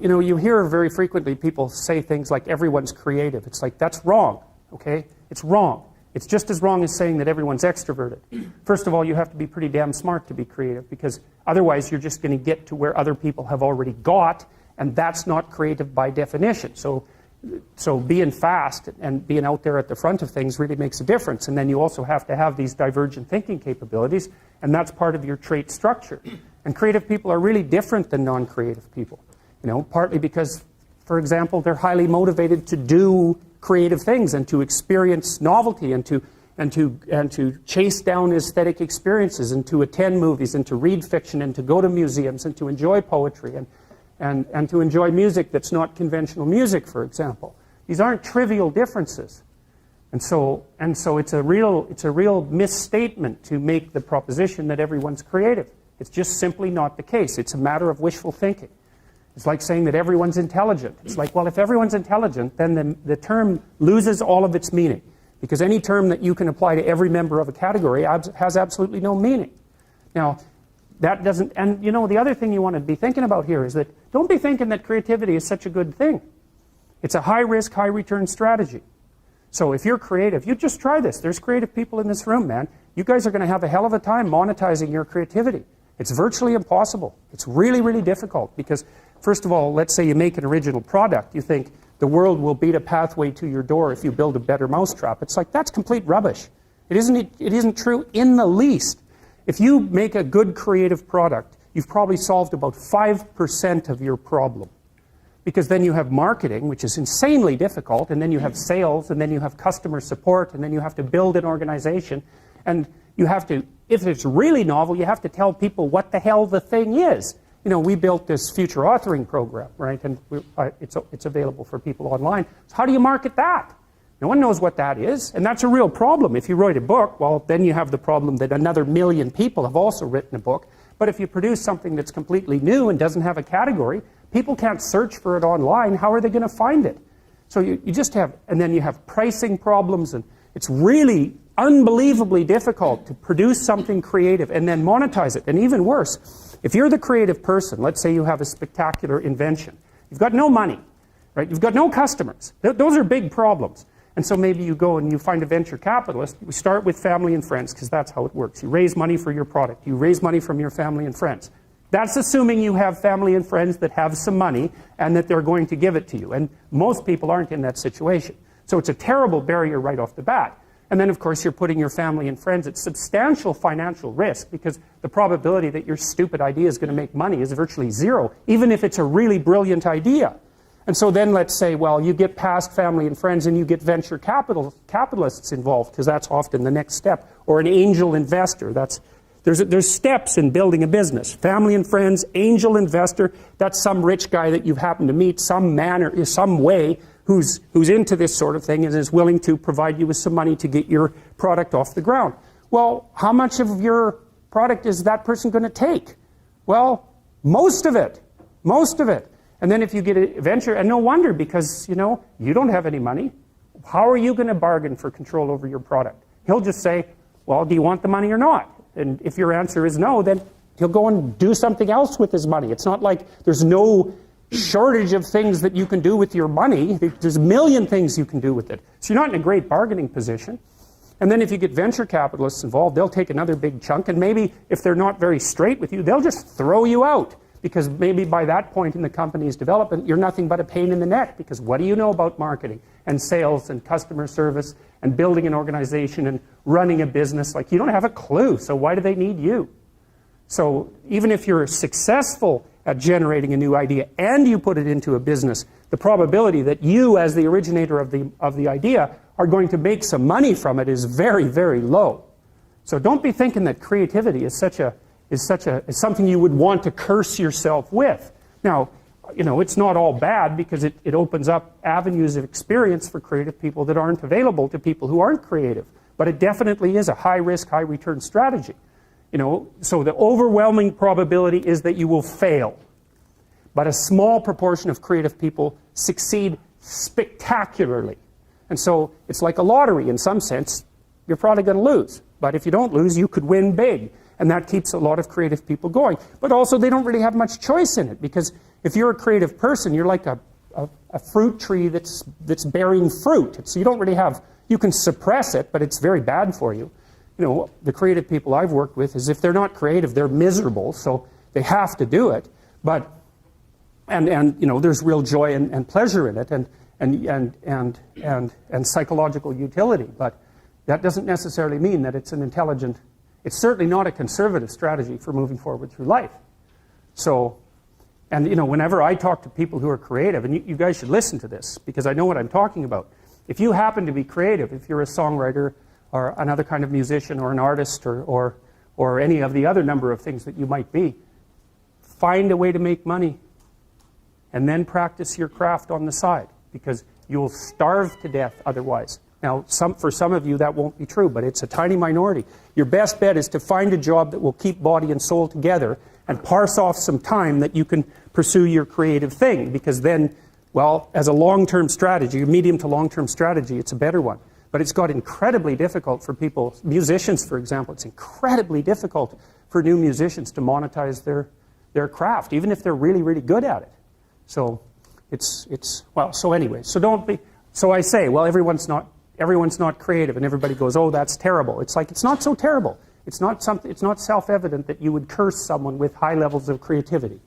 You know, you hear very frequently people say things like everyone's creative. It's like, that's wrong, okay? It's wrong. It's just as wrong as saying that everyone's extroverted. First of all, you have to be pretty damn smart to be creative, because otherwise you're just going to get to where other people have already got, and that's not creative by definition. So being fast and being out there at the front of things really makes a difference. And then you also have to have these divergent thinking capabilities, and that's part of your trait structure. And creative people are really different than non-creative people. You know, partly because, for example, they're highly motivated to do creative things and to experience novelty and to chase down aesthetic experiences and to attend movies and to read fiction and to go to museums and to enjoy poetry and to enjoy music that's not conventional music, for example. These aren't trivial differences. And so it's a real misstatement to make the proposition that everyone's creative. It's just simply not the case. It's a matter of wishful thinking. It's like saying that everyone's intelligent. It's like, well, if everyone's intelligent, then the term loses all of its meaning. Because any term that you can apply to every member of a category has absolutely no meaning. Now, that doesn't, and you know, the other thing you want to be thinking about here is that don't be thinking that creativity is such a good thing. It's a high-risk, high-return strategy. So if you're creative, you just try this. There's creative people in this room, man. You guys are going to have a hell of a time monetizing your creativity. It's virtually impossible. It's really, really difficult because, first of all, let's say you make an original product. You think the world will beat a pathway to your door if you build a better mousetrap. It's like, that's complete rubbish. It isn't true in the least. If you make a good creative product, you've probably solved about 5% of your problem. Because then you have marketing, which is insanely difficult, and then you have sales, and then you have customer support, and then you have to build an organization, and you have to, if it's really novel, you have to tell people what the hell the thing is. You know, we built this future authoring program, right, and it's available for people online. So how do you market that? No one knows what that is, and that's a real problem. If you write a book, well, then you have the problem that another million people have also written a book. But if you produce something that's completely new and doesn't have a category, people can't search for it online. How are they going to find it? So you just have, and then you have pricing problems, and it's really unbelievably difficult to produce something creative and then monetize it. And even worse, if you're the creative person, let's say you have a spectacular invention. You've got no money, right? You've got no customers. Those are big problems. And so maybe you go and you find a venture capitalist. You start with family and friends, because that's how it works. You raise money for your product. You raise money from your family and friends. That's assuming you have family and friends that have some money and that they're going to give it to you. And most people aren't in that situation. So it's a terrible barrier right off the bat. And then, of course, you're putting your family and friends at substantial financial risk, because the probability that your stupid idea is going to make money is virtually zero, even if it's a really brilliant idea. And so then let's say, well, you get past family and friends and you get venture capitalists involved, because that's often the next step, or an angel investor. There's steps in building a business. Family and friends, angel investor, that's some rich guy that you've happened to meet, some way, who's into this sort of thing and is willing to provide you with some money to get your product off the ground. Well, how much of your product is that person going to take? Well, most of it. Most of it. And then if you get a venture, and no wonder, because, you know, you don't have any money. How are you going to bargain for control over your product? He'll just say, well, do you want the money or not? And if your answer is no, then he'll go and do something else with his money. It's not like there's no shortage of things that you can do with your money. There's a million things you can do with it. So you're not in a great bargaining position. And then if you get venture capitalists involved, they'll take another big chunk, and maybe if they're not very straight with you, they'll just throw you out. Because maybe by that point in the company's development, you're nothing but a pain in the neck. Because what do you know about marketing and sales and customer service and building an organization and running a business? Like, you don't have a clue, so why do they need you? So even if you're successful at generating a new idea and you put it into a business, the probability that you, as the originator of the idea, are going to make some money from it is very, very low. So don't be thinking that creativity is something you would want to curse yourself with. Now, you know, it's not all bad, because it opens up avenues of experience for creative people that aren't available to people who aren't creative. But it definitely is a high-risk, high-return strategy. You know, so the overwhelming probability is that you will fail. But a small proportion of creative people succeed spectacularly. And so it's like a lottery in some sense. You're probably going to lose. But if you don't lose, you could win big. And that keeps a lot of creative people going. But also they don't really have much choice in it, because if you're a creative person, you're like a fruit tree that's bearing fruit. So you don't really have, you can suppress it, but it's very bad for you. You know, the creative people I've worked with is if they're not creative, they're miserable, so they have to do it. But, and you know, there's real joy and pleasure in it, and psychological utility. But that doesn't necessarily mean that it's an intelligent, it's certainly not a conservative strategy for moving forward through life. So, and you know, whenever I talk to people who are creative, and you guys should listen to this, because I know what I'm talking about. If you happen to be creative, if you're a songwriter or another kind of musician or an artist or any of the other number of things that you might be, find a way to make money and then practice your craft on the side, because you'll starve to death otherwise. Now, for some of you that won't be true, but it's a tiny minority. Your best bet is to find a job that will keep body and soul together and parse off some time that you can pursue your creative thing, because then, well, as a long-term strategy, a medium to long-term strategy, it's a better one. But it's got incredibly difficult for people, musicians for example, it's incredibly difficult for new musicians to monetize their craft, even if they're really, really good at it. So well, so anyway, so don't be, so I say, well, everyone's not creative, and everybody goes, oh, that's terrible. It's like, it's not so terrible. It's not self-evident that you would curse someone with high levels of creativity.